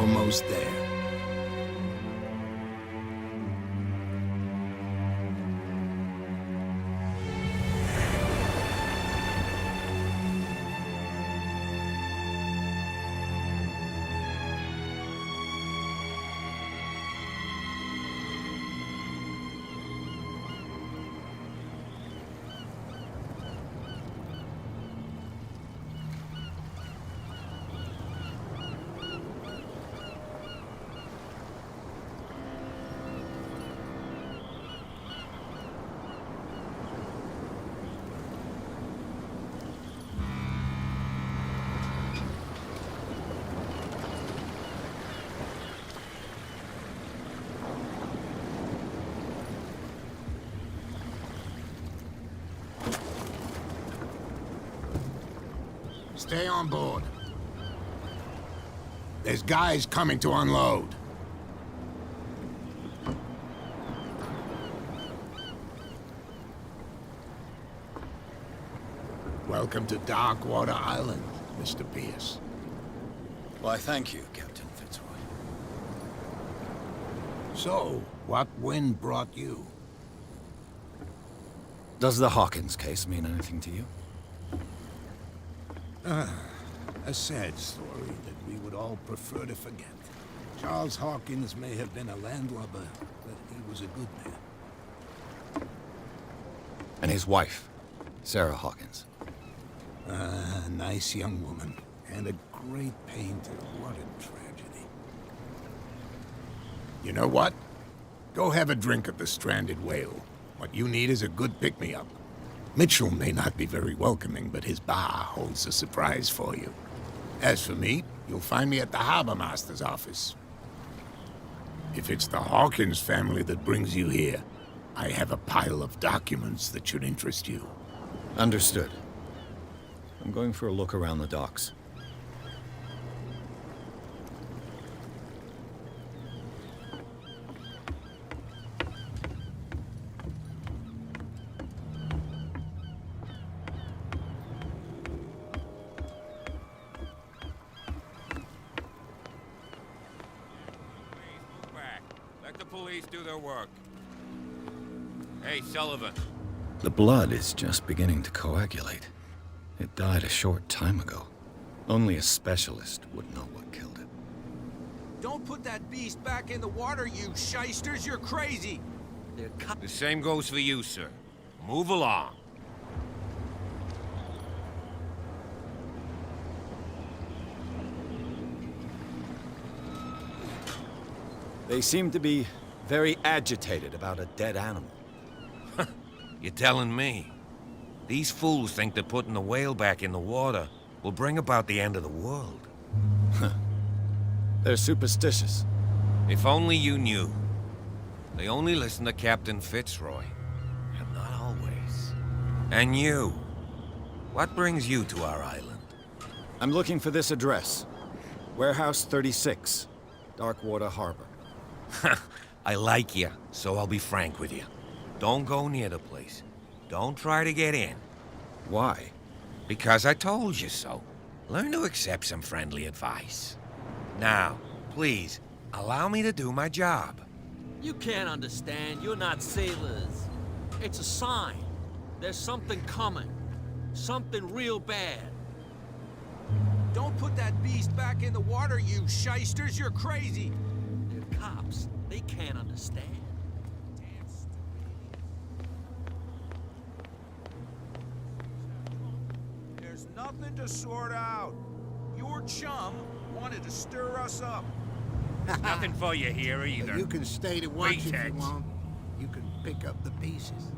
almost there. Stay on board. There's guys coming to unload. Welcome to Darkwater Island, Mr. Pierce. Why, thank you, Captain Fitzroy. So, what wind brought you? Does the Hawkins case mean anything to you? A sad story that we would all prefer to forget. Charles Hawkins may have been a landlubber, but he was a good man. And his wife, Sarah Hawkins. A nice young woman, and a great painter. What a tragedy. You know what? Go have a drink at the Stranded Whale. What you need is a good pick-me-up. Mitchell may not be very welcoming, but his bar holds a surprise for you. As for me, you'll find me at the Harbor Master's office. If it's the Hawkins family that brings you here, I have a pile of documents that should interest you. Understood. I'm going for a look around the docks. Police do their work. Hey, Sullivan. The blood is just beginning to coagulate. It died a short time ago. Only a specialist would know what killed it. Don't put that beast back in the water, you shysters! You're crazy! The same goes for you, sir. Move along. They seem to be very agitated about a dead animal. You're telling me? These fools think that putting the whale back in the water will bring about the end of the world. They're superstitious. If only you knew. They only listen to Captain Fitzroy. And not always. And you. What brings you to our island? I'm looking for this address. Warehouse 36, Darkwater Harbor. I like you, so I'll be frank with you. Don't go near the place. Don't try to get in. Why? Because I told you so. Learn to accept some friendly advice. Now, please, allow me to do my job. You can't understand. You're not sailors. It's a sign. There's something coming. Something real bad. Don't put that beast back in the water, you shysters! You're crazy! They're cops. They can't understand. There's nothing to sort out. Your chum wanted to stir us up. Nothing for you here either. You can stay to watch if you Retex. want. You can pick up the pieces.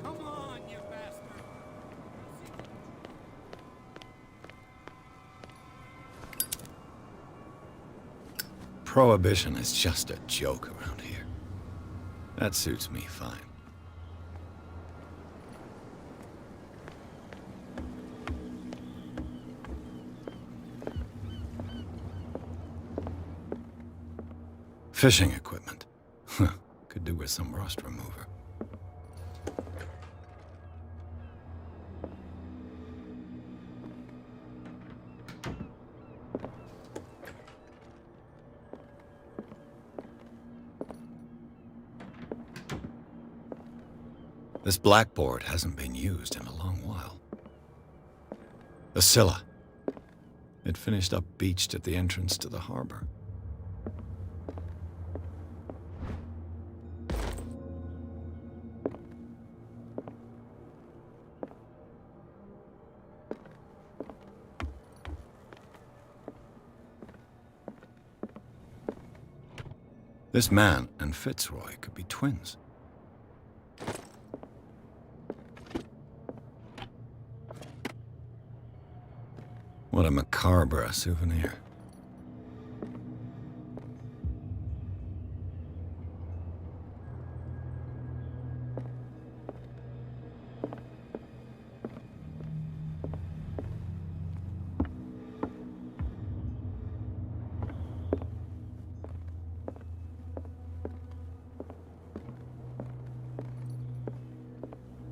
Come on, you bastard! Prohibition is just a joke around here. That suits me fine. Fishing equipment. Could do with some rust remover. This blackboard hasn't been used in a long while. The Scylla. It finished up beached at the entrance to the harbor. This man and Fitzroy could be twins. What a macabre souvenir.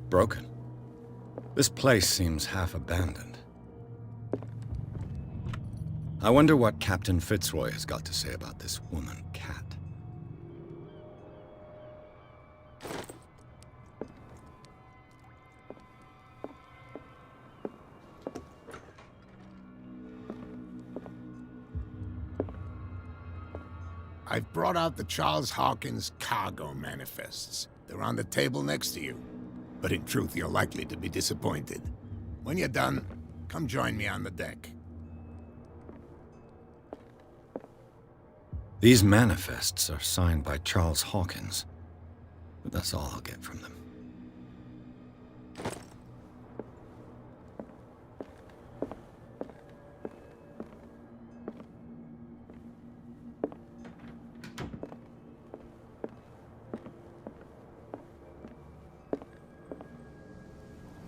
Broken. This place seems half abandoned. I wonder what Captain Fitzroy has got to say about this woman, Cat. I've brought out the Charles Hawkins cargo manifests. They're on the table next to you. But in truth, you're likely to be disappointed. When you're done, come join me on the deck. These manifests are signed by Charles Hawkins, but that's all I'll get from them.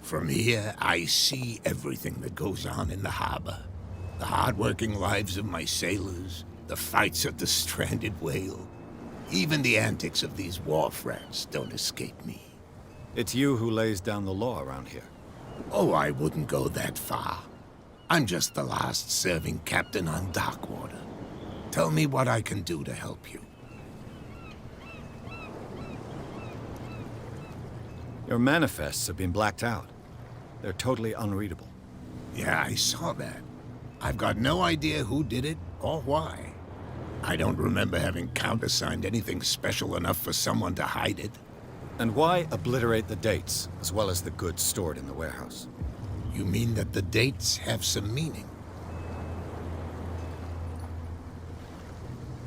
From here, I see everything that goes on in the harbor. The hard-working lives of my sailors, the fights at the stranded whale. Even the antics of these wharf rats don't escape me. It's you who lays down the law around here. Oh, I wouldn't go that far. I'm just the last serving captain on Darkwater. Tell me what I can do to help you. Your manifests have been blacked out. They're totally unreadable. Yeah, I saw that. I've got no idea who did it or why. I don't remember having countersigned anything special enough for someone to hide it. And why obliterate the dates, as well as the goods stored in the warehouse? You mean that the dates have some meaning?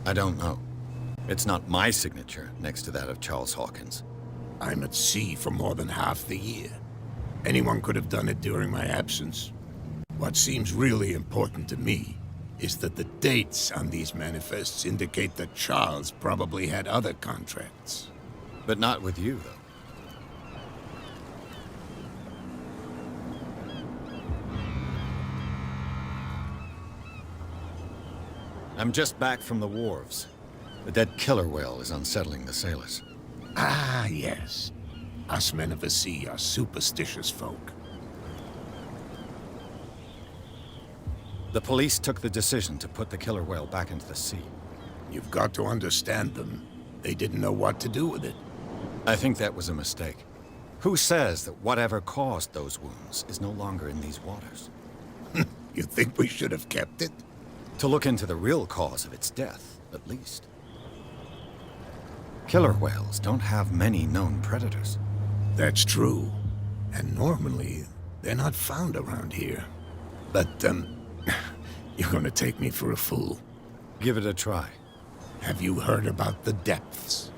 I don't know. It's not my signature next to that of Charles Hawkins. I'm at sea for more than half the year. Anyone could have done it during my absence. What seems really important to me is that the dates on these manifests indicate that Charles probably had other contracts. But not with you, though. I'm just back from the wharves. The dead killer whale is unsettling the sailors. Ah, yes. Us men of the sea are superstitious folk. The police took the decision to put the killer whale back into the sea. You've got to understand them. They didn't know what to do with it. I think that was a mistake. Who says that whatever caused those wounds is no longer in these waters? You think we should have kept it? To look into the real cause of its death, at least. Killer whales don't have many known predators. That's true. And normally, they're not found around here. But, you're gonna take me for a fool. Give it a try. Have you heard about the depths?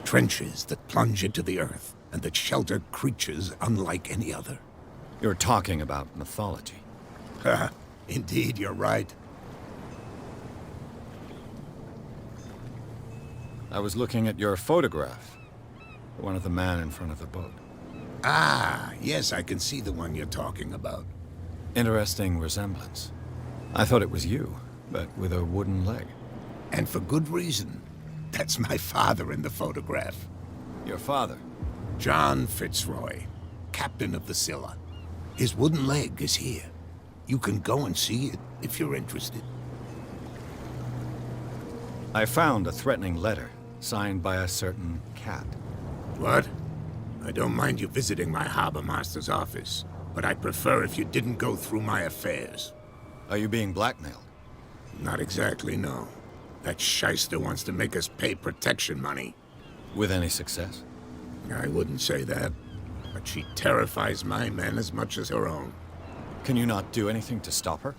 Trenches that plunge into the earth and that shelter creatures unlike any other. You're talking about mythology. Ha! Indeed, you're right. I was looking at your photograph. The one of the man in front of the boat. Ah, yes, I can see the one you're talking about. Interesting resemblance. I thought it was you, but with a wooden leg. And for good reason. That's my father in the photograph. Your father? John Fitzroy, captain of the Scylla. His wooden leg is here. You can go and see it if you're interested. I found a threatening letter signed by a certain cat. What? I don't mind you visiting my harbor master's office, but I'd prefer if you didn't go through my affairs. Are you being blackmailed? Not exactly, no. That shyster wants to make us pay protection money. With any success? I wouldn't say that, but she terrifies my men as much as her own. Can you not do anything to stop her?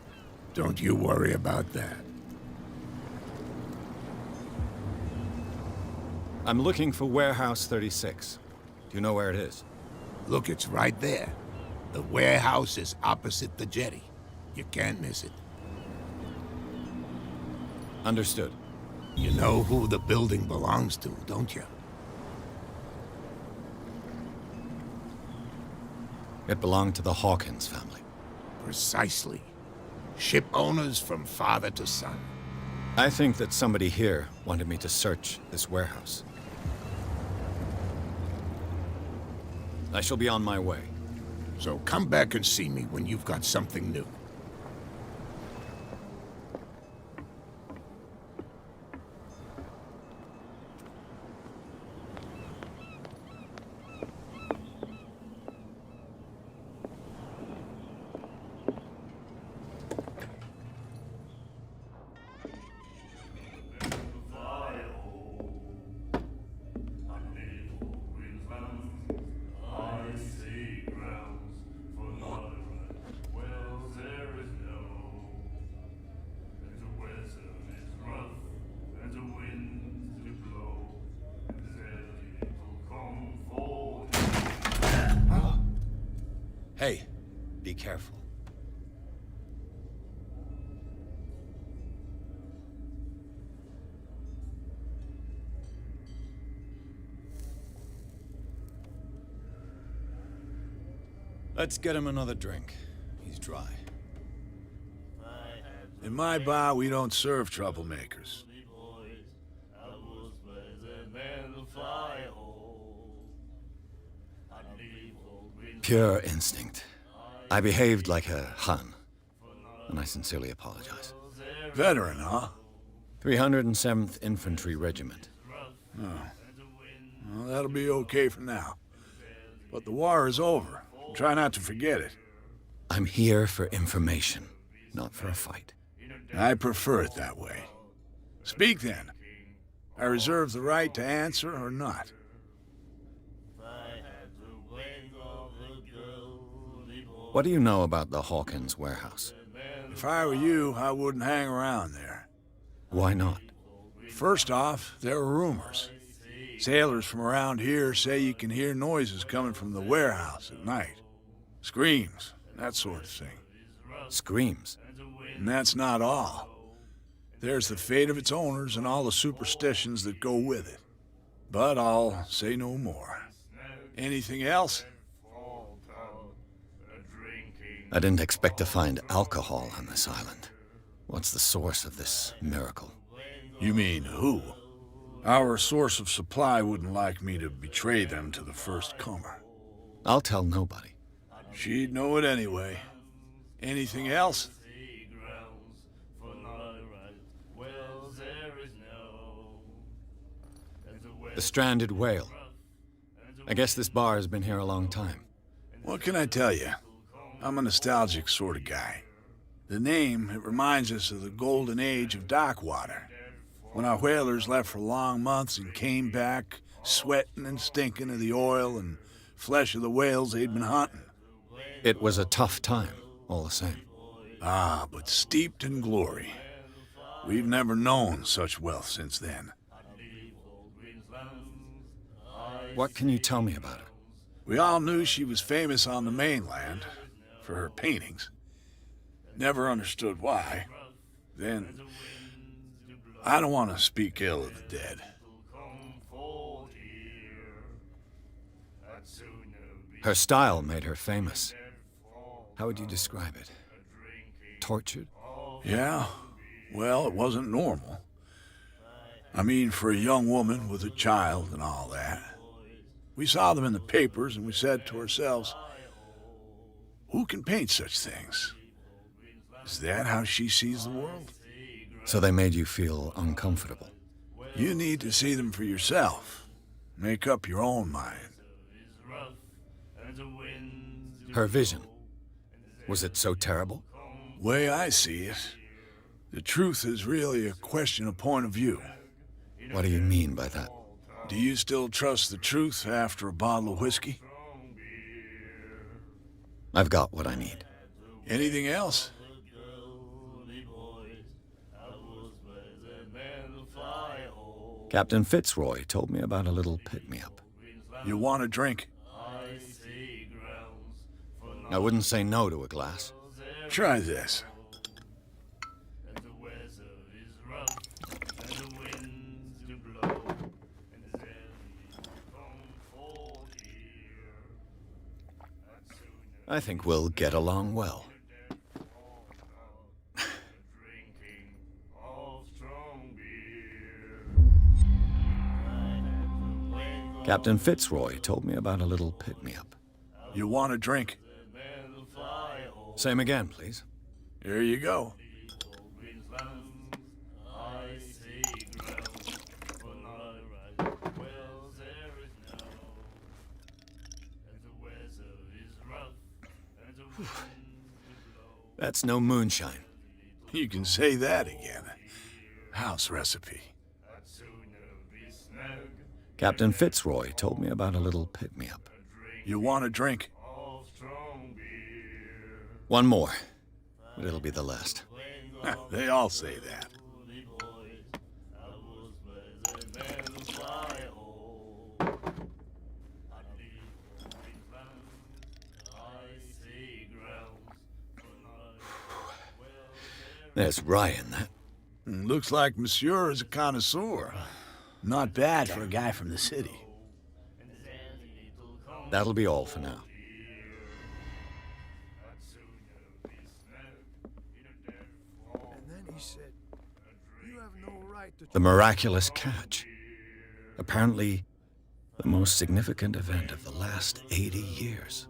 Don't you worry about that. I'm looking for Warehouse 36. Do you know where it is? Look, it's right there. The warehouse is opposite the jetty. You can't miss it. Understood. You know who the building belongs to, don't you? It belonged to the Hawkins family. Precisely. Ship owners from father to son. I think that somebody here wanted me to search this warehouse. I shall be on my way. So come back and see me when you've got something new. Hey, be careful. Let's get him another drink. He's dry. In my bar, we don't serve troublemakers. Pure instinct. I behaved like a Hun, and I sincerely apologize. Veteran, huh? 307th Infantry Regiment. Well, that'll be okay for now. But the war is over. Try not to forget it. I'm here for information, not for a fight. I prefer it that way. Speak then. I reserve the right to answer or not. What do you know about the Hawkins warehouse? If I were you, I wouldn't hang around there. Why not? First off, there are rumors. Sailors from around here say you can hear noises coming from the warehouse at night. Screams, that sort of thing. Screams? And that's not all. There's the fate of its owners and all the superstitions that go with it. But I'll say no more. Anything else? I didn't expect to find alcohol on this island. What's the source of this miracle? You mean who? Our source of supply wouldn't like me to betray them to the first comer. I'll tell nobody. She'd know it anyway. Anything else? The stranded whale. I guess this bar has been here a long time. What can I tell you? I'm a nostalgic sort of guy. The name, it reminds us of the golden age of Darkwater, when our whalers left for long months and came back sweating and stinking of the oil and flesh of the whales they'd been hunting. It was a tough time, all the same. Ah, but steeped in glory. We've never known such wealth since then. What can you tell me about her? We all knew she was famous on the mainland for her paintings. Never understood why. Then, I don't want to speak ill of the dead. Her style made her famous. How would you describe it? Tortured? Yeah, well, it wasn't normal. I mean, for a young woman with a child and all that. We saw them in the papers and we said to ourselves, who can paint such things? Is that how she sees the world? So they made you feel uncomfortable. You need to see them for yourself. Make up your own mind. Her vision. Was it so terrible? Way I see it, the truth is really a question of point of view. What do you mean by that? Do you still trust the truth after a bottle of whiskey? I've got what I need. Anything else? Captain Fitzroy told me about a little pick-me-up. You want a drink? I wouldn't say no to a glass. Try this. I think we'll get along well. Captain Fitzroy told me about a little pick-me-up. You want a drink? Same again, please. Here you go. That's no moonshine. You can say that again. House recipe. Captain Fitzroy told me about a little pick-me-up. You want a drink? One more, but it'll be the last. They all say that. There's rye in that. Looks like Monsieur is a connoisseur. Not bad for a guy from the city. That'll be all for now. And then he said, "You have no right to..." The miraculous catch. Apparently, the most significant event of the last 80 years.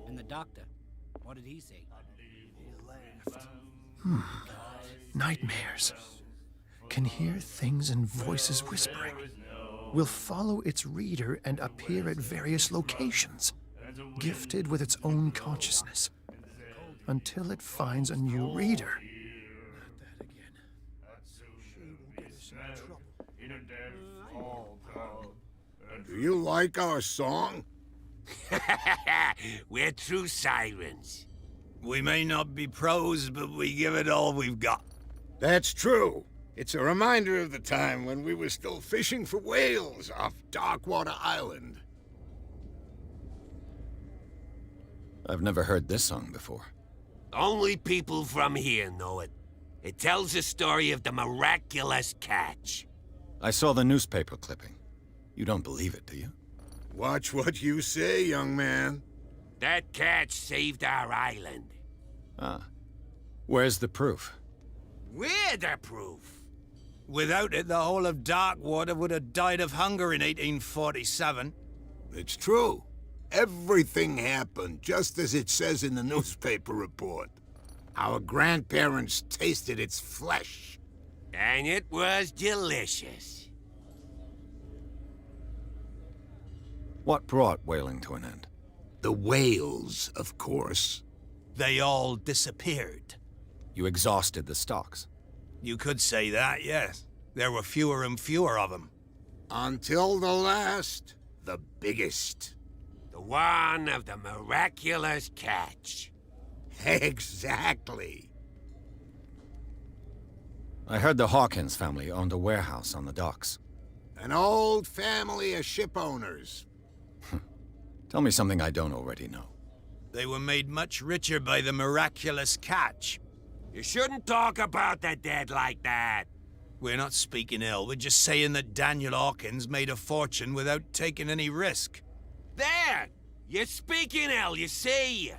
And the doctor, what did he say? Nightmares. Can hear things and voices whispering. Will follow its reader and appear at various locations, gifted with its own consciousness, until it finds a new reader. Do you like our song? We're true sirens. We may not be pros, but we give it all we've got. That's true. It's a reminder of the time when we were still fishing for whales off Darkwater Island. I've never heard this song before. Only people from here know it. It tells the story of the miraculous catch. I saw the newspaper clipping. You don't believe it, do you? Watch what you say, young man. That catch saved our island. Ah. Where's the proof? We're the proof. Without it, the whole of Darkwater would have died of hunger in 1847. It's true. Everything happened just as it says in the newspaper report. Our grandparents tasted its flesh. And it was delicious. What brought whaling to an end? The whales, of course. They all disappeared. You exhausted the stocks. You could say that, yes. There were fewer and fewer of them. Until the last, the biggest. The one of the miraculous catch. Exactly. I heard the Hawkins family owned a warehouse on the docks. An old family of ship owners. Tell me something I don't already know. They were made much richer by the miraculous catch. You shouldn't talk about the dead like that. We're not speaking ill, we're just saying that Daniel Hawkins made a fortune without taking any risk. There! You're speaking ill, you see.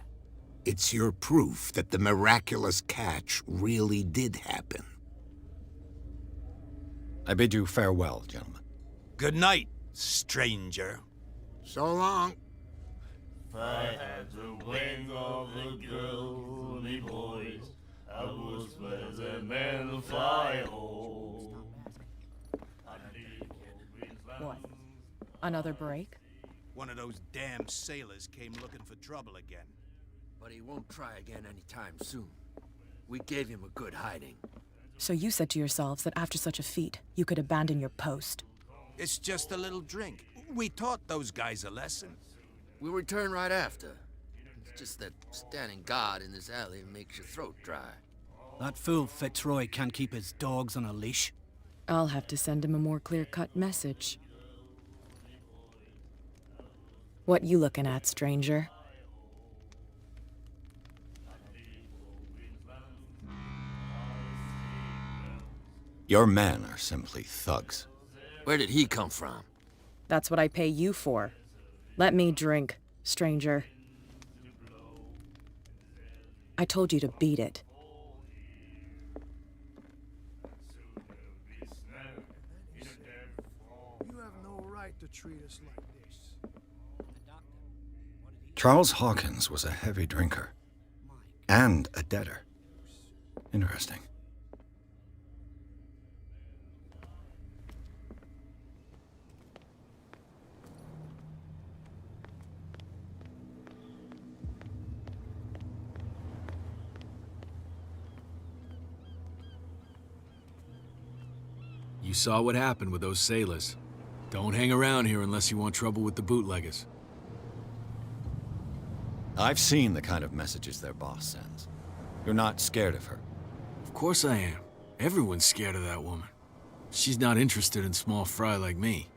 It's your proof that the miraculous catch really did happen. I bid you farewell, gentlemen. Good night, stranger. So long. If I had the wings of the girly boys, I was as a man to fly home. What? Another break? One of those damn sailors came looking for trouble again. But he won't try again anytime soon. We gave him a good hiding. So you said to yourselves that after such a feat, you could abandon your post. It's just a little drink. We taught those guys a lesson. We'll return right after. It's just that standing guard in this alley makes your throat dry. That fool Fitzroy can't keep his dogs on a leash. I'll have to send him a more clear-cut message. What you looking at, stranger? Your men are simply thugs. Where did he come from? That's what I pay you for. Let me drink, stranger. I told you to beat it. You have no right to treat us like this. Charles Hawkins was a heavy drinker. And a debtor. Interesting. You saw what happened with those sailors. Don't hang around here unless you want trouble with the bootleggers. I've seen the kind of messages their boss sends. You're not scared of her. Of course I am. Everyone's scared of that woman. She's not interested in small fry like me.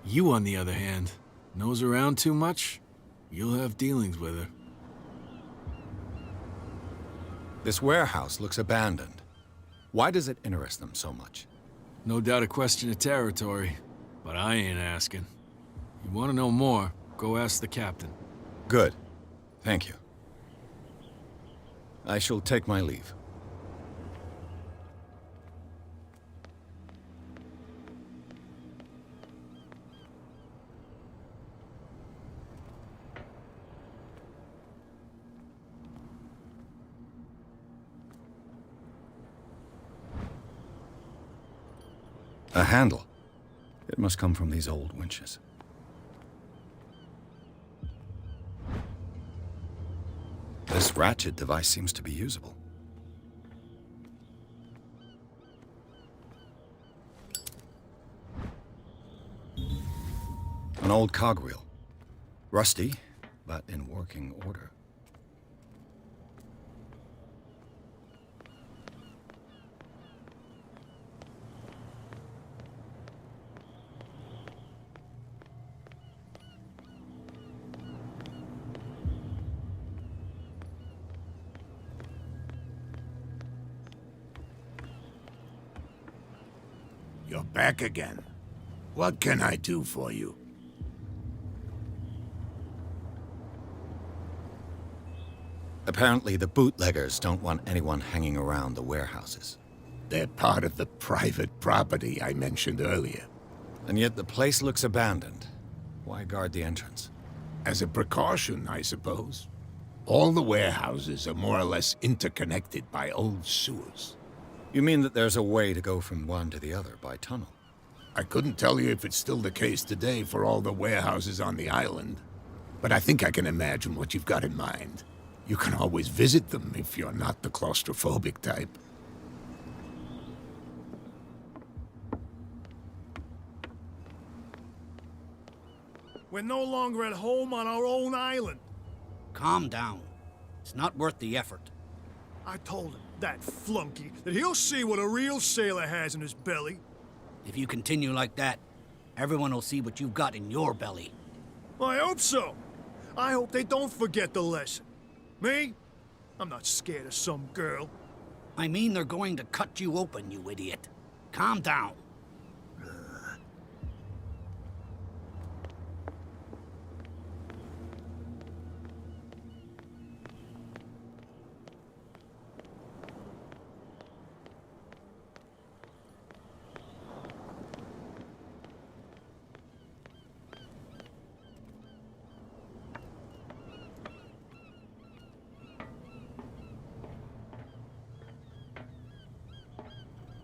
You, on the other hand, nose around too much, you'll have dealings with her. This warehouse looks abandoned. Why does it interest them so much? No doubt a question of territory, but I ain't asking. You want to know more, go ask the captain. Good. Thank you. I shall take my leave. A handle. It must come from these old winches. This ratchet device seems to be usable. An old cogwheel. Rusty, but in working order. You're back again. What can I do for you? Apparently, the bootleggers don't want anyone hanging around the warehouses. They're part of the private property I mentioned earlier. And yet the place looks abandoned. Why guard the entrance? As a precaution, I suppose. All the warehouses are more or less interconnected by old sewers. You mean that there's a way to go from one to the other by tunnel? I couldn't tell you if it's still the case today for all the warehouses on the island, but I think I can imagine what you've got in mind. You can always visit them if you're not the claustrophobic type. We're no longer at home on our own island. Calm down. It's not worth the effort. I told him, that flunky, that he'll see what a real sailor has in his belly. If you continue like that, everyone will see what you've got in your belly. I hope so. I hope they don't forget the lesson. Me? I'm not scared of some girl. I mean they're going to cut you open, you idiot. Calm down.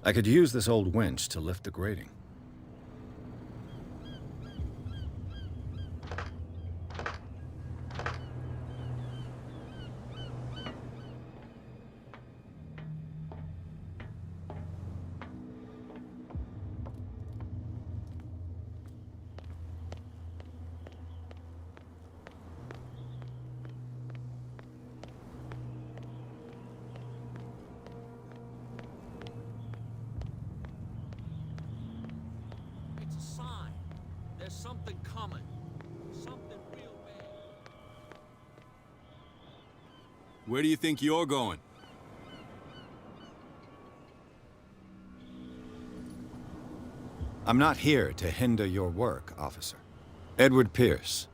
I could use this old winch to lift the grating. Where do you think you're going? I'm not here to hinder your work, officer. Edward Pierce,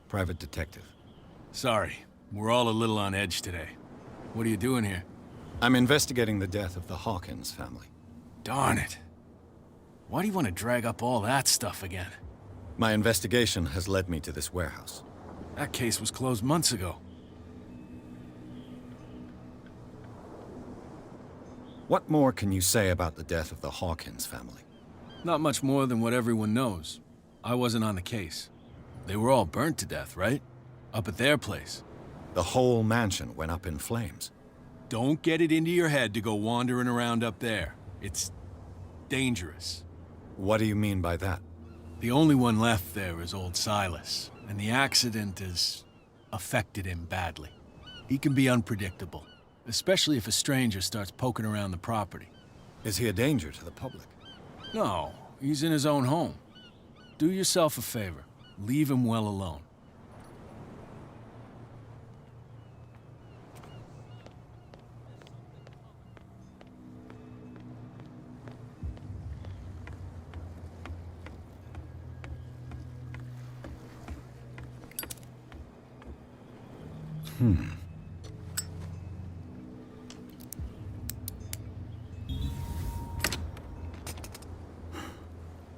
private detective. Sorry, we're all a little on edge today. What are you doing here? I'm investigating the death of the Hawkins family. Darn it. Why do you want to drag up all that stuff again? My investigation has led me to this warehouse. That case was closed months ago. What more can you say about the death of the Hawkins family? Not much more than what everyone knows. I wasn't on the case. They were all burnt to death, right? Up at their place. The whole mansion went up in flames. Don't get it into your head to go wandering around up there. It's dangerous. What do you mean by that? The only one left there is old Silas, and the accident has affected him badly. He can be unpredictable, especially if a stranger starts poking around the property. Is he a danger to the public? No, he's in his own home. Do yourself a favor. Leave him well alone.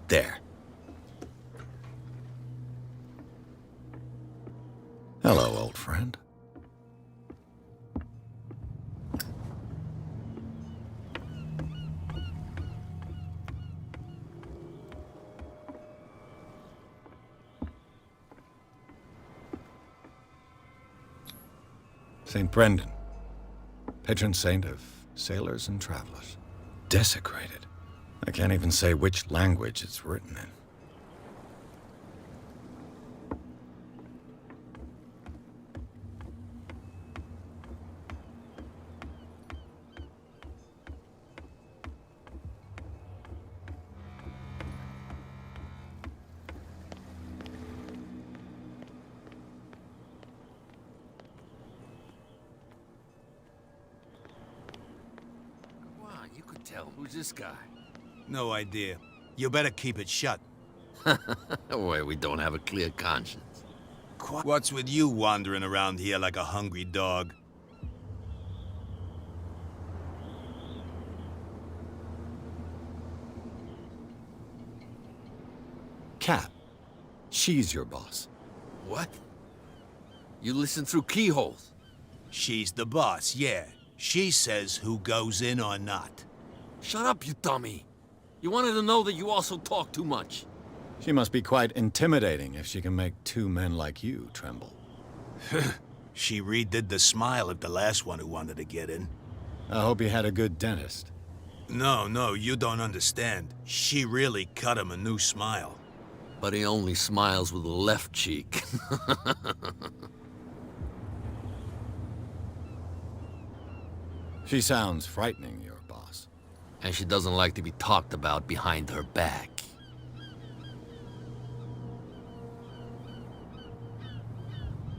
There. Hello, old friend. St. Brendan, patron saint of sailors and travelers. Desecrated. I can't even say which language it's written in. You could tell. Who's this guy? No idea. You better keep it shut. Why, we don't have a clear conscience. What's with you wandering around here like a hungry dog? Cat. She's your boss. What? You listen through keyholes? She's the boss, yeah. She says who goes in or not. Shut up, you dummy. You wanted to know that you also talk too much. She must be quite intimidating if she can make two men like you tremble. She redid the smile of the last one who wanted to get in. I hope you had a good dentist. No, you don't understand. She really cut him a new smile. But he only smiles with the left cheek. She sounds frightening, your boss. And she doesn't like to be talked about behind her back.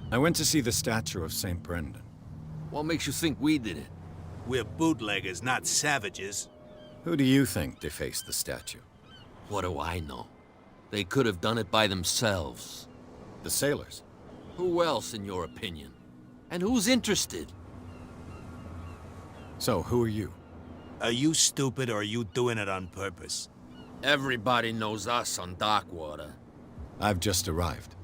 I went to see the statue of St. Brendan. What makes you think we did it? We're bootleggers, not savages. Who do you think defaced the statue? What do I know? They could have done it by themselves. The sailors. Who else, in your opinion? And who's interested? So, who are you? Are you stupid or are you doing it on purpose? Everybody knows us on Darkwater. I've just arrived.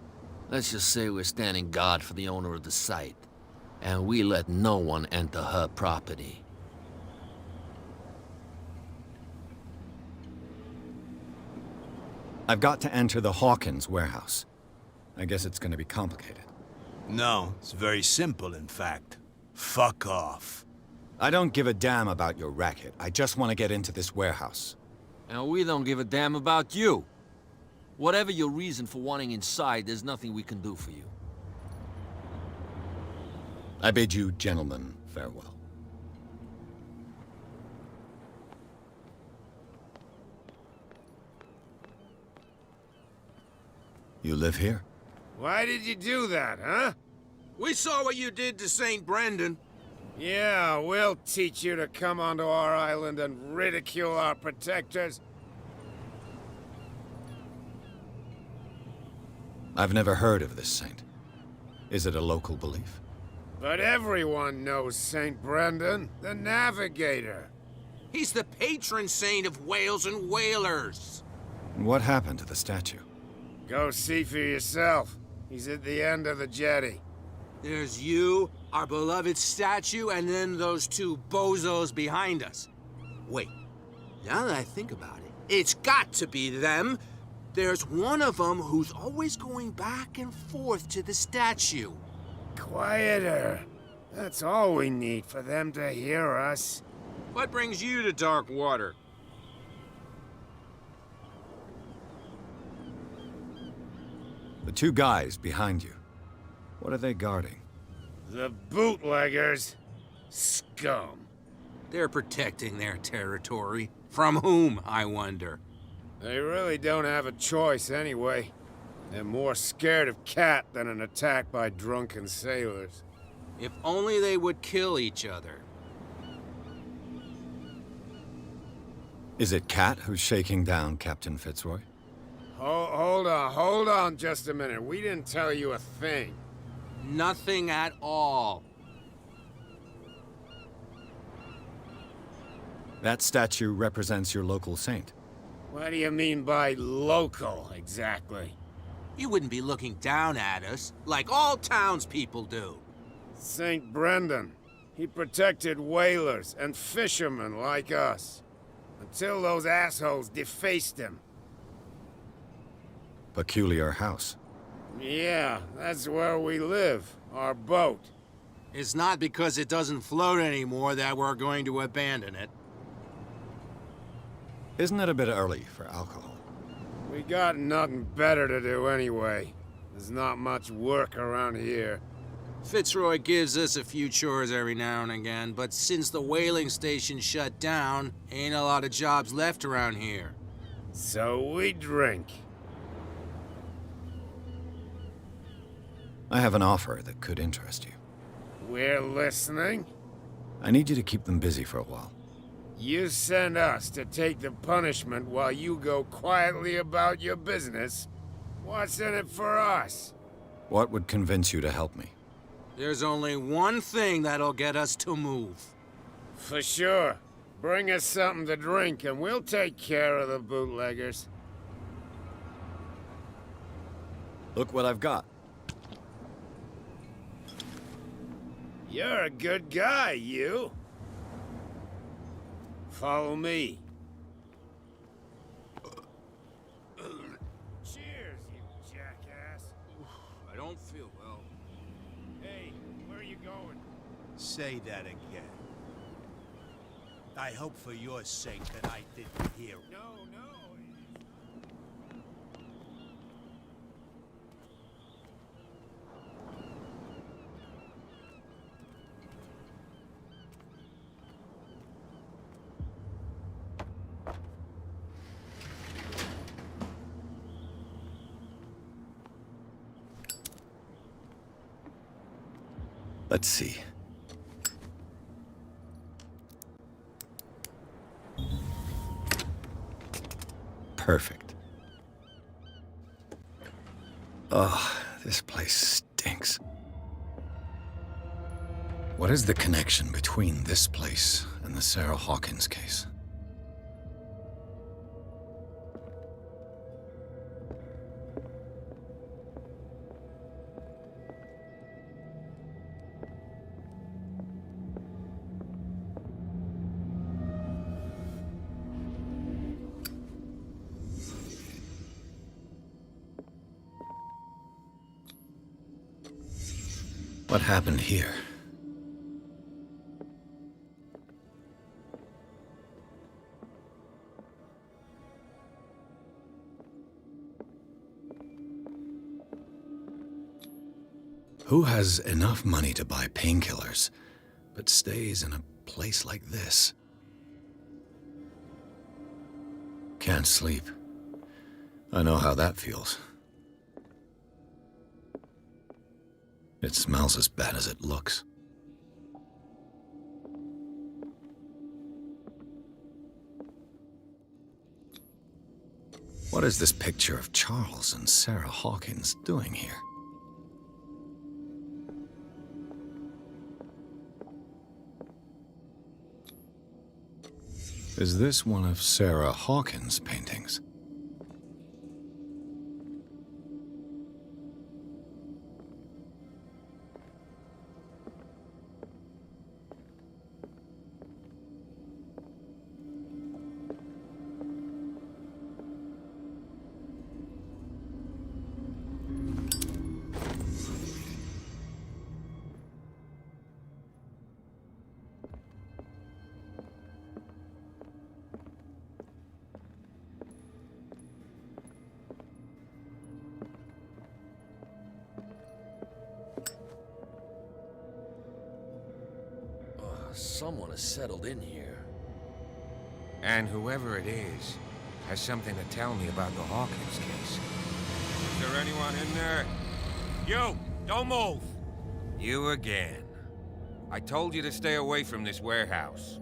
Let's just say we're standing guard for the owner of the site. And we let no one enter her property. I've got to enter the Hawkins warehouse. I guess it's gonna be complicated. No, it's very simple, in fact. Fuck off. I don't give a damn about your racket. I just want to get into this warehouse. And we don't give a damn about you. Whatever your reason for wanting inside, there's nothing we can do for you. I bid you gentlemen farewell. You live here? Why did you do that, huh? We saw what you did to St. Brendan. Yeah, we'll teach you to come onto our island and ridicule our protectors. I've never heard of this saint. Is it a local belief? But everyone knows St. Brendan, the Navigator. He's the patron saint of whales and whalers. What happened to the statue? Go see for yourself. He's at the end of the jetty. There's you, our beloved statue, and then those two bozos behind us. Wait, now that I think about it, it's got to be them. There's one of them who's always going back and forth to the statue. Quieter. That's all we need for them to hear us. What brings you to Darkwater? The two guys behind you. What are they guarding? The bootleggers. Scum. They're protecting their territory. From whom, I wonder? They really don't have a choice anyway. They're more scared of Cat than an attack by drunken sailors. If only they would kill each other. Is it Cat who's shaking down Captain Fitzroy? Hold on just a minute. We didn't tell you a thing. Nothing at all. That statue represents your local saint. What do you mean by local, exactly? You wouldn't be looking down at us, like all townspeople do. St. Brendan. He protected whalers and fishermen like us. Until those assholes defaced him. Peculiar house. Yeah, that's where we live. Our boat. It's not because it doesn't float anymore that we're going to abandon it. Isn't it a bit early for alcohol? We got nothing better to do anyway. There's not much work around here. Fitzroy gives us a few chores every now and again, but since the whaling station shut down, ain't a lot of jobs left around here. So we drink. I have an offer that could interest you. We're listening. I need you to keep them busy for a while. You send us to take the punishment while you go quietly about your business. What's in it for us? What would convince you to help me? There's only one thing that'll get us to move. For sure. Bring us something to drink and we'll take care of the bootleggers. Look what I've got. You're a good guy, you. Follow me. Cheers, you jackass. I don't feel well. Hey, where are you going? Say that again. I hope for your sake that I didn't hear it. No. Let's see. Perfect. Oh, this place stinks. What is the connection between this place and the Sarah Hawkins case? What happened here? Who has enough money to buy painkillers, but stays in a place like this? Can't sleep. I know how that feels. It smells as bad as it looks. What is this picture of Charles and Sarah Hawkins doing here? Is this one of Sarah Hawkins' paintings? Someone has settled in here. And whoever it is has something to tell me about the Hawkins case. Is there anyone in there? You! Don't move! You again. I told you to stay away from this warehouse.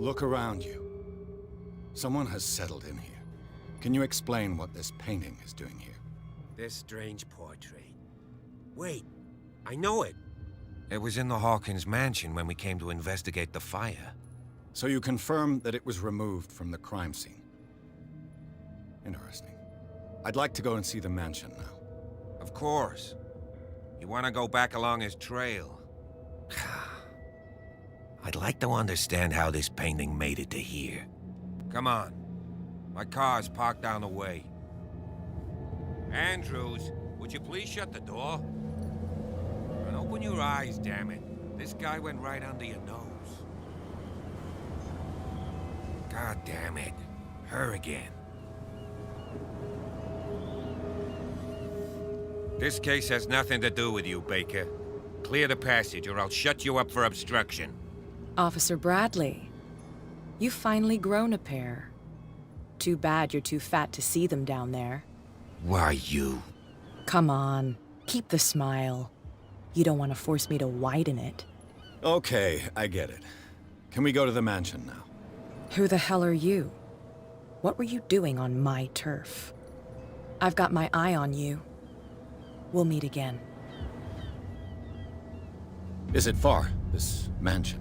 Look around you. Someone has settled in here. Can you explain what this painting is doing here? This strange portrait. Wait, I know it. It was in the Hawkins mansion when we came to investigate the fire. So you confirm that it was removed from the crime scene? Interesting. I'd like to go and see the mansion now. Of course. You want to go back along his trail? I'd like to understand how this painting made it to here. Come on. My car's parked down the way. Andrews, would you please shut the door? And open your eyes, damn it. This guy went right under your nose. God damn it. Her again. This case has nothing to do with you, Baker. Clear the passage or I'll shut you up for obstruction. Officer Bradley, you've finally grown a pair. Too bad you're too fat to see them down there. Why, you? Come on, keep the smile. You don't want to force me to widen it. Okay, I get it. Can we go to the mansion now? Who the hell are you? What were you doing on my turf? I've got my eye on you. We'll meet again. Is it far, this mansion?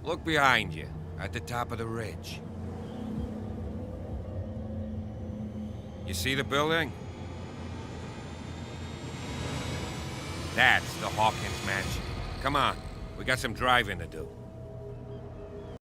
Look behind you, at the top of the ridge. You see the building? That's the Hawkins mansion. Come on, we got some driving to do.